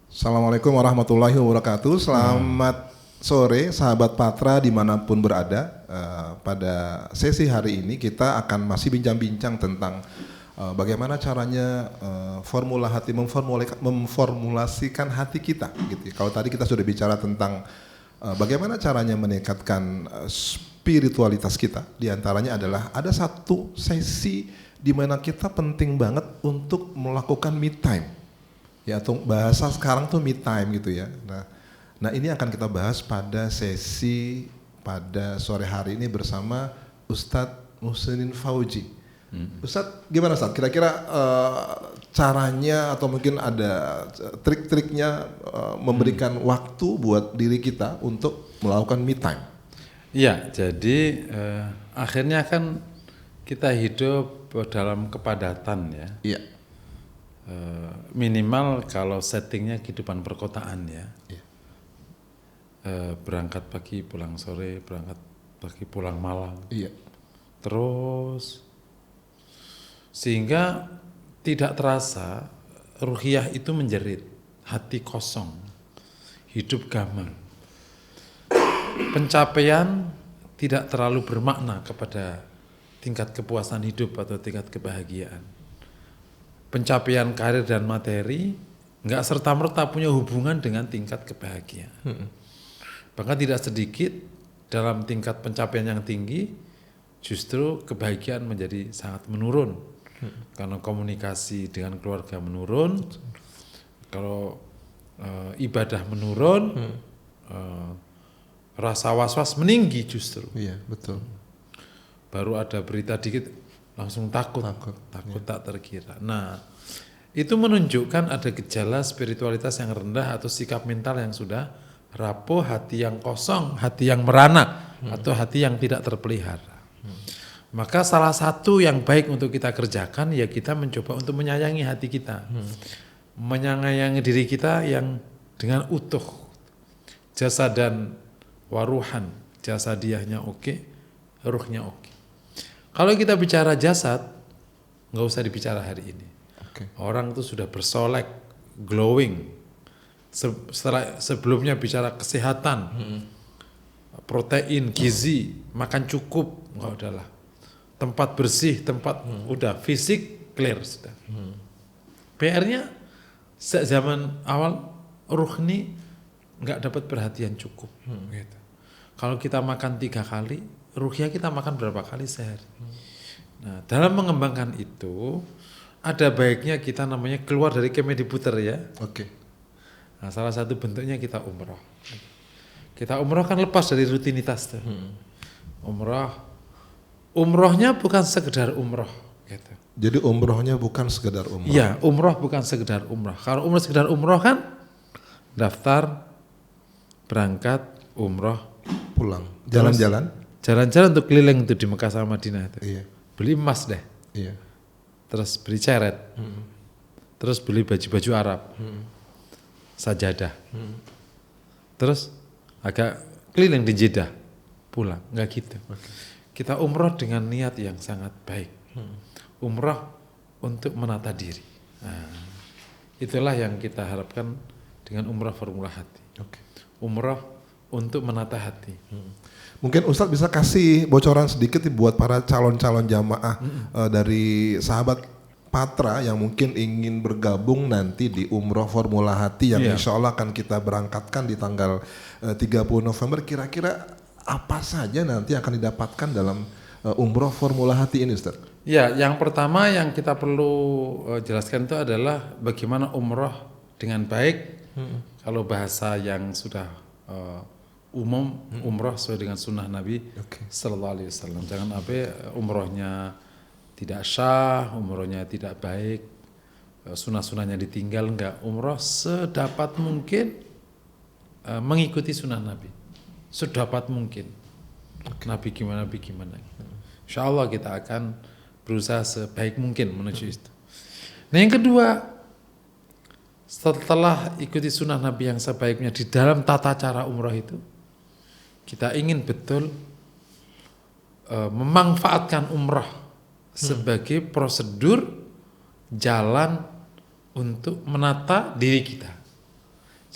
Assalamualaikum warahmatullahi wabarakatuh. Selamat sore sahabat Patra dimanapun berada. Pada sesi hari ini kita akan masih bincang-bincang tentang bagaimana caranya formula hati, memformulasikan hati kita gitu. Kalau tadi kita sudah bicara tentang bagaimana caranya meningkatkan spiritualitas kita, di antaranya adalah ada satu sesi di mana kita penting banget untuk melakukan me time. Ya, atau bahasa sekarang tuh me time gitu ya. Nah ini akan kita bahas pada sesi pada sore hari ini bersama Ustadz Muhsinin Fauji. Ustadz, gimana Ustadz? Kira-kira caranya atau mungkin ada trik-triknya memberikan waktu buat diri kita untuk melakukan me time? Iya, jadi akhirnya kan kita hidup dalam kepadatan ya. Iya. Minimal kalau settingnya kehidupan perkotaan ya. Iya. Berangkat pagi pulang sore, berangkat pagi pulang malam. Iya. Terus sehingga tidak terasa ruhiyah itu menjerit, hati kosong, hidup gamang. Pencapaian tidak terlalu bermakna kepada tingkat kepuasan hidup atau tingkat kebahagiaan. Pencapaian karir dan materi nggak serta-merta punya hubungan dengan tingkat kebahagiaan. Bahkan tidak sedikit dalam tingkat pencapaian yang tinggi justru kebahagiaan menjadi sangat menurun. Karena komunikasi dengan keluarga menurun, kalau ibadah menurun, rasa was-was meninggi justru. Iya, betul. Baru ada berita dikit langsung takut ya. Tak terkira. Nah, itu menunjukkan ada gejala spiritualitas yang rendah atau sikap mental yang sudah rapuh, hati yang kosong, hati yang merana, atau hati yang tidak terpelihara. Maka salah satu yang baik untuk kita kerjakan ya kita mencoba untuk menyayangi hati kita, menyayangi diri kita yang dengan utuh, jasad dan waruhan, jasadiahnya oke, ruhnya oke. Kalau kita bicara jasad, nggak usah dibicara hari ini. Okay. Orang itu sudah bersolek, glowing. Sebelumnya bicara kesehatan, protein, gizi, makan cukup, nggak udahlah. Tempat bersih, udah fisik clear sudah. PR-nya sejak zaman awal ruh ini nggak dapat perhatian cukup. Gitu. Kalau kita makan 3 kali, ruhnya kita makan berapa kali sehari. Nah, dalam mengembangkan itu ada baiknya kita namanya keluar dari kemedi puter ya. Oke. Nah, salah satu bentuknya kita umroh. Kita umroh kan lepas dari rutinitas tuh. Umrohnya bukan sekedar umroh gitu. Jadi umrohnya bukan sekedar umroh. Iya, umroh bukan sekedar umroh. Kalau umroh sekedar umroh kan daftar, berangkat, umroh, pulang, jalan-jalan. Jalan-jalan untuk keliling itu di Mekah sama Madinah itu. Iya. Beli emas deh. Iya. Terus beli ceret. Terus beli baju-baju Arab. Sajadah. Terus agak keliling di Jeddah. Pulang, enggak gitu. Okay. Kita umroh dengan niat yang sangat baik. Umroh untuk menata diri. Nah, itulah yang kita harapkan dengan umroh formula hati. Okay. Umroh untuk menata hati. Mungkin Ustadz bisa kasih bocoran sedikit buat para calon-calon jamaah dari sahabat Patra yang mungkin ingin bergabung nanti di umroh formula hati yang insya Allah akan kita berangkatkan di tanggal 30 November. Kira-kira apa saja nanti akan didapatkan dalam umroh formula hati ini Ustadz? Ya, yang pertama yang kita perlu jelaskan itu adalah bagaimana umroh dengan baik. Kalau bahasa yang sudah umum, umroh sesuai dengan sunnah Nabi Sallallahu Alaihi Wasallam. Jangan sampai umrohnya tidak syah, umrohnya tidak baik, sunnah-sunnahnya ditinggal. Enggak, umroh sedapat mungkin mengikuti sunnah Nabi, sedapat mungkin. Nabi gimana. Insya Allah kita akan berusaha sebaik mungkin menuju itu. Nah yang kedua, setelah ikuti sunnah Nabi yang sebaiknya di dalam tata cara umroh itu, kita ingin betul memanfaatkan umroh sebagai prosedur jalan untuk menata diri kita.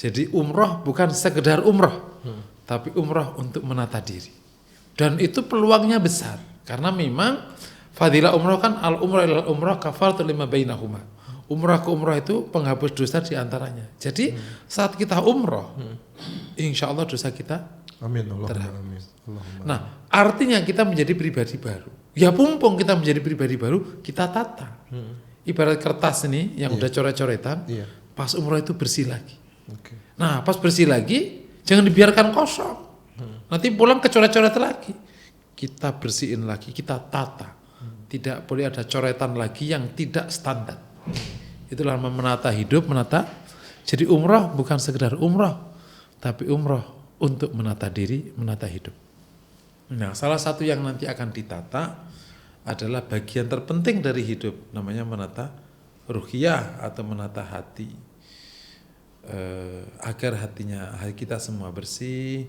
Jadi umroh bukan sekedar umroh, tapi umroh untuk menata diri. Dan itu peluangnya besar, karena memang fadilah umroh kan al umroh ilal umroh kafaratul lima bainahuma. Umroh ke umroh itu penghapus dosa di antaranya. Jadi saat kita umroh, insya Allah dosa kita Amin. Allahumma terhapus. amin. Allahumma. Nah, artinya kita menjadi pribadi baru. Ya mumpung kita menjadi pribadi baru, kita tata. Ibarat kertas ini yang udah coret-coretan, Iya. pas umroh itu bersih lagi. Oke. Nah, pas bersih lagi, jangan dibiarkan kosong. Nanti pulang kecoret-coret lagi. Kita bersihin lagi, kita tata. Tidak boleh ada coretan lagi yang tidak standar. Itulah menata hidup, menata. Jadi umroh bukan sekedar umroh, tapi umroh untuk menata diri, menata hidup. Nah, salah satu yang nanti akan ditata adalah bagian terpenting dari hidup, namanya menata ruhiyah atau menata hati. Agar hati kita semua bersih,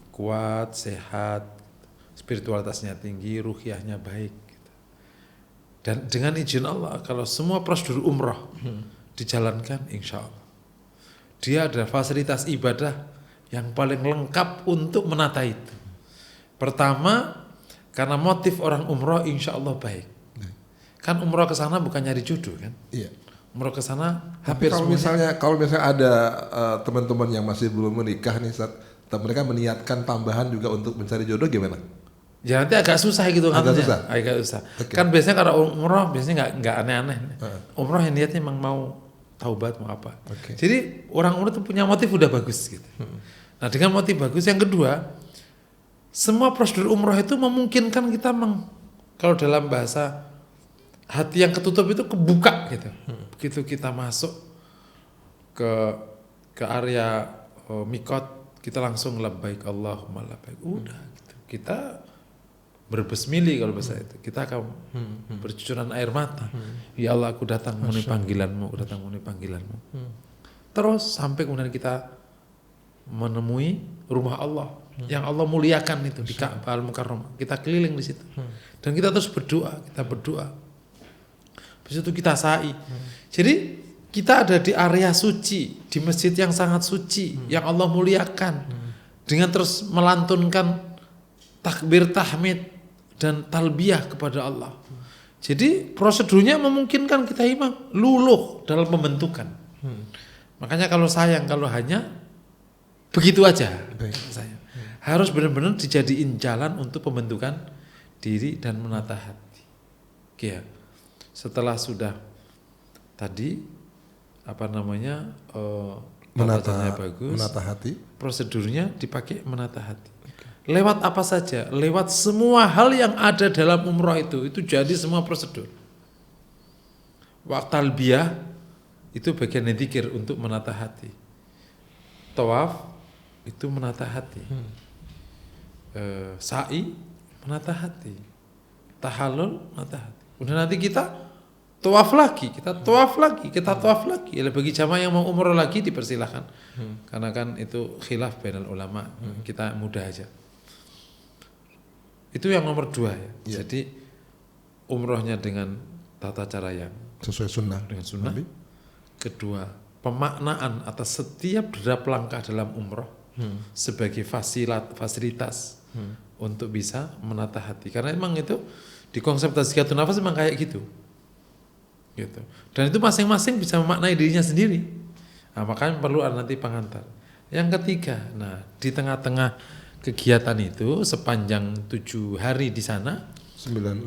kuat, sehat, spiritualitasnya tinggi, ruhiyahnya baik. Gitu. Dan dengan izin Allah, kalau semua prosedur umroh dijalankan, insya Allah, dia ada fasilitas ibadah yang paling lengkap untuk menata itu. Pertama, karena motif orang umroh insya Allah baik. Kan umroh ke sana bukan nyari jodoh kan? Iya. Umroh ke sana Tapi hampir kalau misalnya ada teman-teman yang masih belum menikah nih, mereka meniatkan tambahan juga untuk mencari jodoh gimana? ya nanti agak susah gitu kan? Agak susah. Okay. Kan biasanya kalau umroh biasanya nggak aneh-aneh. Umroh yang niatnya emang mau taubat mau apa. Okay. Jadi orang umroh itu punya motif udah bagus gitu. Nah dengan motif bagus yang kedua, semua prosedur umroh itu memungkinkan kita kalau dalam bahasa hati yang ketutup itu kebuka gitu. Begitu kita masuk ke area mikot, kita langsung labbaik Allahumma labbaik. Udah gitu. Kita berbesmili kalau bahasa itu. Kita akan bercucuran air mata. Ya Allah, aku datang memenuhi panggilanmu, aku datang memenuhi panggilanmu. Terus sampai kemudian kita menemui rumah Allah yang Allah muliakan itu di Ka'bah Al-Mukarramah. Kita keliling di situ. Dan kita terus berdoa, kita berdoa. Habis itu kita sa'i. Jadi kita ada di area suci, di masjid yang sangat suci, yang Allah muliakan. Dengan terus melantunkan takbir tahmid dan talbiyah kepada Allah. Jadi prosedurnya memungkinkan kita imam luluh dalam pembentukan. Makanya kalau sayang kalau hanya begitu aja. Sayang. Harus benar-benar dijadiin jalan untuk pembentukan diri dan menata hati. Oke ya. Setelah sudah tadi menatanya bagus, menata hati, prosedurnya dipakai menata hati. Lewat apa saja, lewat semua hal yang ada dalam umroh itu jadi semua prosedur. Waktu talbiyah itu bagian dzikir untuk menata hati. Tawaf itu menata hati. Sa'i menata hati. Tahallul menata hati. Kemudian nanti kita tawaf lagi, kita tawaf lagi. Bagi jamaah yang mau umroh lagi dipersilahkan. Karena kan itu khilaf bainal ulama. Kita mudah aja. Itu yang nomor 2 ya. Jadi umrohnya dengan tata cara yang sesuai sunnah. Dengan sunnah. Kedua, pemaknaan atas setiap derap langkah dalam umroh sebagai fasilitas untuk bisa menata hati. Karena emang itu di konsep tazkiyatun nafas memang kayak gitu. Dan itu masing-masing bisa memaknai dirinya sendiri. Nah, makanya perlu ada nanti pengantar. Yang ketiga, nah di tengah-tengah kegiatan itu sepanjang 7 hari di sana 9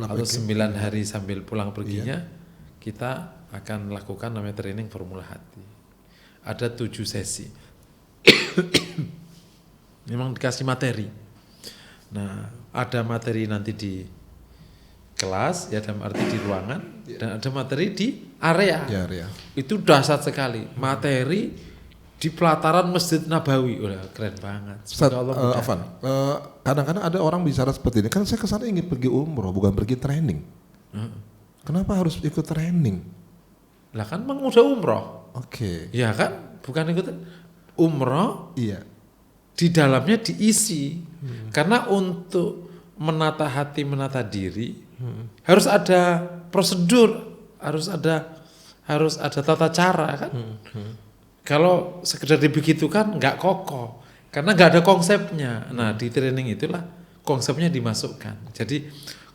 hari sambil pulang perginya, kita akan lakukan namanya training formula hati. Ada 7 sesi. Memang dikasih materi. Nah, ada materi nanti di kelas, ya dalam arti di ruangan, dan ada materi di area. Itu dahsyat sekali. Materi di pelataran Masjid Nabawi, udah keren banget. Kadang-kadang ada orang bicara seperti ini. Kan saya kesana ingin pergi umroh, bukan pergi training. Kenapa harus ikut training? Lah kan memang udah umroh. Oke. Ya kan, bukan ikut umroh. Iya. Di dalamnya diisi. Karena untuk menata hati, menata diri, harus ada prosedur, harus ada tata cara kan. Kalau sekedar dibegitukan nggak kokoh, karena nggak ada konsepnya. Nah di training itulah konsepnya dimasukkan. Jadi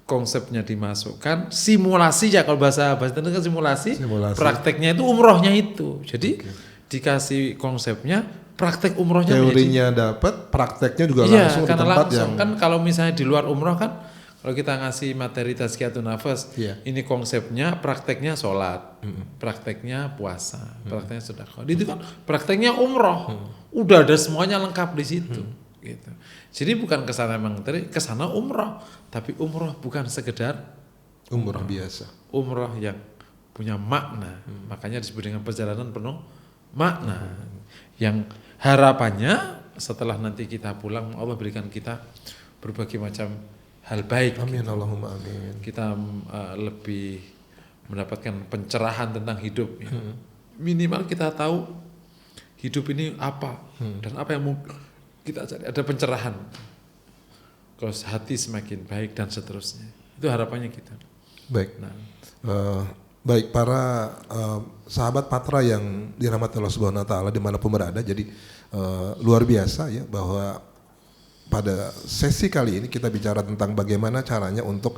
konsepnya dimasukkan, simulasi ya kalau bahasa itu kan simulasi, prakteknya itu umrohnya itu. Jadi dikasih konsepnya, praktek umrohnya. Teorinya dapat, prakteknya juga iya, langsung di karena tempat langsung yang kan kalau misalnya di luar umroh kan. Kalau kita ngasih materi tazkiyatun nafas, ini konsepnya, prakteknya sholat, prakteknya puasa, prakteknya sedekah. Itu kan prakteknya umroh, udah ada semuanya lengkap di situ. Gitu. Jadi bukan kesana materi, kesana umroh, tapi umroh bukan sekedar umroh biasa. Umroh yang punya makna, makanya disebut dengan perjalanan penuh makna. Yang harapannya setelah nanti kita pulang, Allah berikan kita berbagai macam hal baik. Amin, Allahumma amin. Kita lebih mendapatkan pencerahan tentang hidup. Ya. Minimal kita tahu hidup ini apa dan apa yang mau kita cari. Ada pencerahan. Kalau hati semakin baik dan seterusnya. Itu harapannya kita. Baik. Baik para sahabat Patra yang dirahmati Allah Subhanahu Wa Taala dimanapun berada. Jadi luar biasa ya bahwa pada sesi kali ini kita bicara tentang bagaimana caranya untuk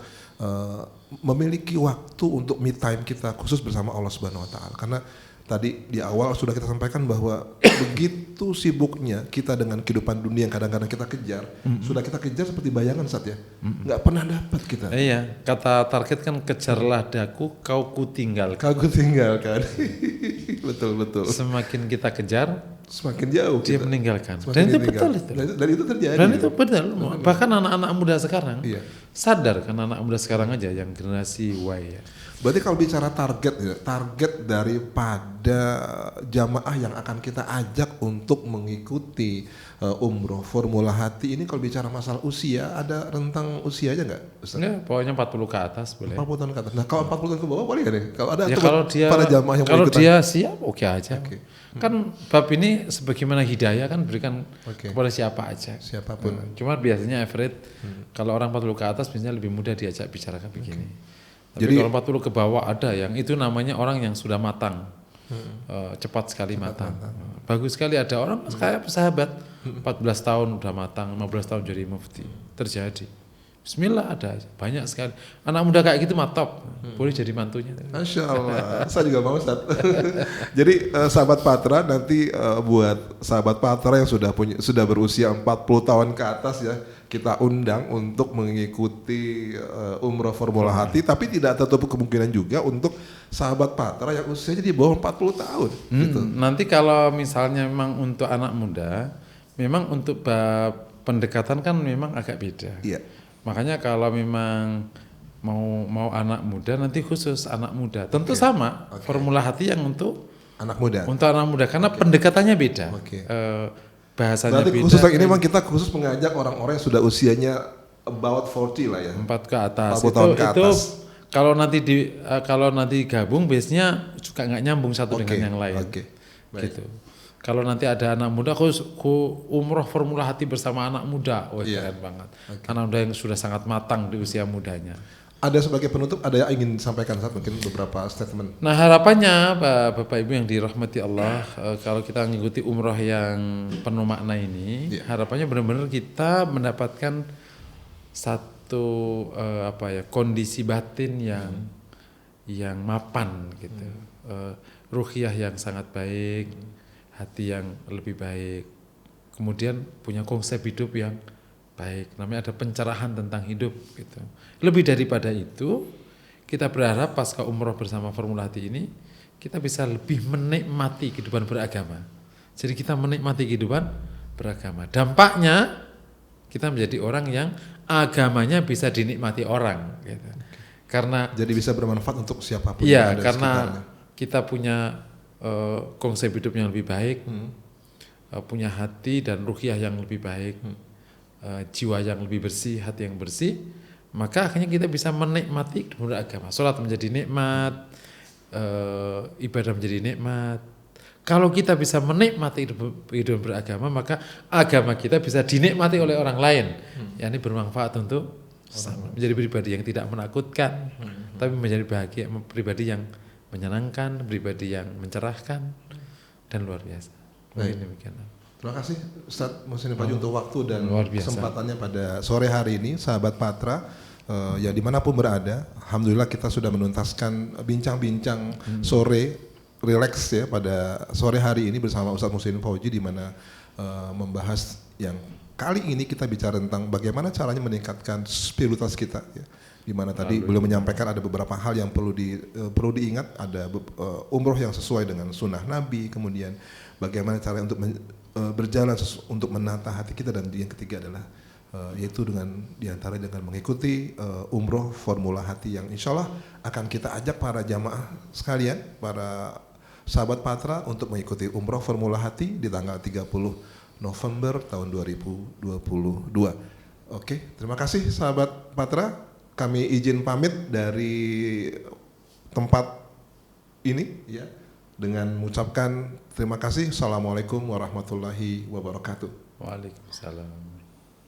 memiliki waktu untuk me time kita khusus bersama Allah Subhanahu Wa Taala. Karena tadi di awal sudah kita sampaikan bahwa begitu sibuknya kita dengan kehidupan dunia yang kadang-kadang kita kejar, sudah kita kejar seperti bayangan saat ya, nggak pernah dapat kita. Iya, kata target kan kejarlah daku, kau kutinggalkan. Kau kutinggalkan, betul. Semakin kita kejar, semakin jauh dia kita meninggalkan. Semakin Dan itu meninggalkan. betul itu. Dan itu terjadi. Dan itu benar. Bahkan anak-anak muda sekarang sadar kan anak muda sekarang aja yang generasi Y ya. Berarti kalau bicara target daripada jamaah yang akan kita ajak untuk mengikuti umroh Formula Hati ini, kalau bicara masalah usia, ada rentang usianya nggak? Enggak, pokoknya 40 ke atas boleh. 40 tahun ke atas. Nah kalau 40 tahun ke bawah boleh nggak nih? Kalau ada ya, kalau dia, pada jamaah yang kalau mau ikutan. dia siap oke aja. Kan bab ini sebagaimana hidayah kan berikan kepada siapa aja. Siapapun. Cuma biasanya average kalau orang 40 ke atas biasanya lebih mudah diajak bicarakan begini. Tapi Jadi, kalau 40 ke bawah ada yang itu namanya orang yang sudah matang. Cepat sekali matang. Bagus sekali ada orang kayak sahabat 14 tahun udah matang, 15 tahun jadi mufti. Terjadi. Bismillah ada banyak sekali. Anak muda kayak gitu mah top. Boleh jadi mantunya. Masya Allah, saya juga mau Ustaz. Jadi sahabat Patra nanti buat sahabat Patra yang sudah berusia 40 tahun ke atas ya, kita undang untuk mengikuti umroh Formula Hati, tapi tidak tertutup kemungkinan juga untuk sahabat Patra yang usianya di bawah 40 tahun. Gitu. Nanti kalau misalnya memang untuk anak muda, memang untuk pendekatan kan memang agak beda. Iya. Makanya kalau memang mau anak muda nanti khusus anak muda. Tentu sama Formula Hati yang untuk anak muda. Untuk anak muda karena pendekatannya beda. Bahasanya berarti beda. Khusus yang ini memang kita khusus mengajak orang-orang yang sudah usianya about 40 lah ya. 4 ke atas. 40 tahun ke atas. Itu kalau nanti gabung biasanya juga nggak nyambung satu dengan yang lain. Gitu. Kalau nanti ada anak muda, umroh Formula Hati bersama anak muda, keren banget. Anak muda yang sudah sangat matang di usia mudanya. Ada sebagai penutup, ada yang ingin disampaikan saat mungkin beberapa statement. Nah harapannya Bapak Ibu yang dirahmati Allah, kalau kita mengikuti umroh yang penuh makna ini, harapannya benar-benar kita mendapatkan satu kondisi batin yang mapan gitu, ruhiyah yang sangat baik. Hati yang lebih baik, kemudian punya konsep hidup yang baik, namanya ada pencerahan tentang hidup gitu. Lebih daripada itu, kita berharap pasca umroh bersama Formula Hati ini, kita bisa lebih menikmati kehidupan beragama. Jadi kita menikmati kehidupan beragama. Dampaknya, kita menjadi orang yang agamanya bisa dinikmati orang gitu. Karena jadi bisa bermanfaat untuk siapapun. Iya, karena kita punya konsep hidup yang lebih baik, punya hati dan ruhiyah yang lebih baik, jiwa yang lebih bersih, hati yang bersih, maka akhirnya kita bisa menikmati beragama. Sholat menjadi nikmat, ibadah menjadi nikmat. Kalau kita bisa menikmati hidup beragama, maka agama kita bisa dinikmati oleh orang lain, yakni bermanfaat untuk menjadi pribadi yang tidak menakutkan, tapi menjadi bahagia, pribadi yang menyenangkan, pribadi yang mencerahkan, dan luar biasa. Baik. Demikian. Terima kasih Ustadz Muhsin Paju untuk waktu dan Luar biasa. kesempatannya pada sore hari ini, sahabat Patra. Ya dimanapun berada, alhamdulillah kita sudah menuntaskan bincang-bincang sore relax ya pada sore hari ini bersama Ustadz Muhsin Fauji, di mana membahas yang kali ini kita bicara tentang bagaimana caranya meningkatkan spiritualitas kita ya. Di mana tadi beliau menyampaikan ada beberapa hal yang perlu diingat, ada umroh yang sesuai dengan sunnah Nabi, kemudian bagaimana cara untuk berjalan untuk menata hati kita, dan yang ketiga adalah yaitu dengan diantara dengan mengikuti umroh formula hati yang insya Allah akan kita ajak para jamaah sekalian, para sahabat Patra untuk mengikuti umroh formula hati di tanggal 30 November tahun 2022. Oke, terima kasih sahabat Patra. Kami izin pamit dari tempat ini ya dengan mengucapkan terima kasih. Assalamualaikum warahmatullahi wabarakatuh. Waalaikumsalam.